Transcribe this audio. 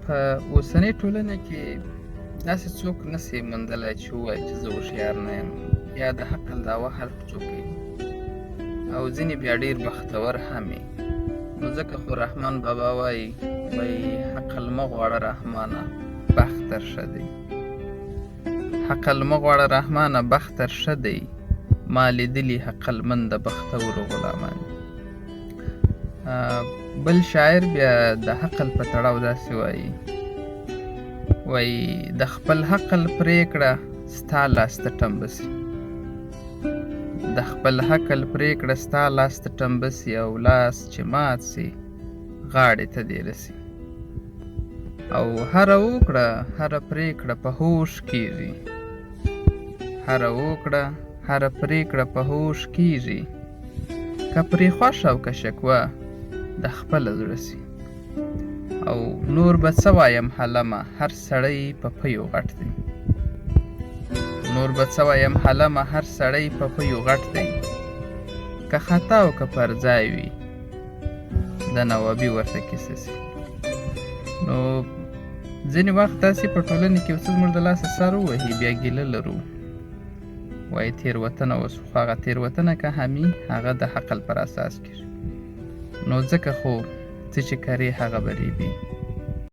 په اوسنۍ ټولنه کې داسې څوک نسي موندلی چې ووایي چې زه هوښیار نه یم یا د عقل دعوه هر څوک کوي او ځینې بیا ډېر بختور هم وي. نو ځکه خو رحمان بابا وایي عقل مه غواړه رحمانه بخت در ښه دی. عقل مه غواړه رحمانه بخت در ښه دی، ما لیدلي عقلمنده بختورو غلامان. بل شاعر بیا د عقل په تړاو داسې وایي د خپل عقل پرېکړه ستا لاس ته ټمبه سي، د خپل عقل پرېکړه ستا لاس ته ټمبه سي او لاس چې مات سي غاړې ته دې رسي. او هره وکړه هره پرېکړه په هوښ کېږي، هره وکړه هره پرېکړه په هوښ کېږي، که پرې خوښ او که شکوه د خپله زړه سي. او نور به څه وایم حلمه هر سړی په پیو غټ دی، نور به څه وایم حلمه هر سړی په پیو غټ دی، که خطا او که پر ځای وي د نوابي ورته کیسه سي. نو ځینې وخت داسې په ټولنې کې یو څه زموږ د لاسه سر ووهي بیا ګیله لرو، وایي تېروتنه وسو، خو هغه تېروتنه که همي هغه د عقل پر اساس کېږي. نو ځکه خو څه چې کرې هغه به ریبې.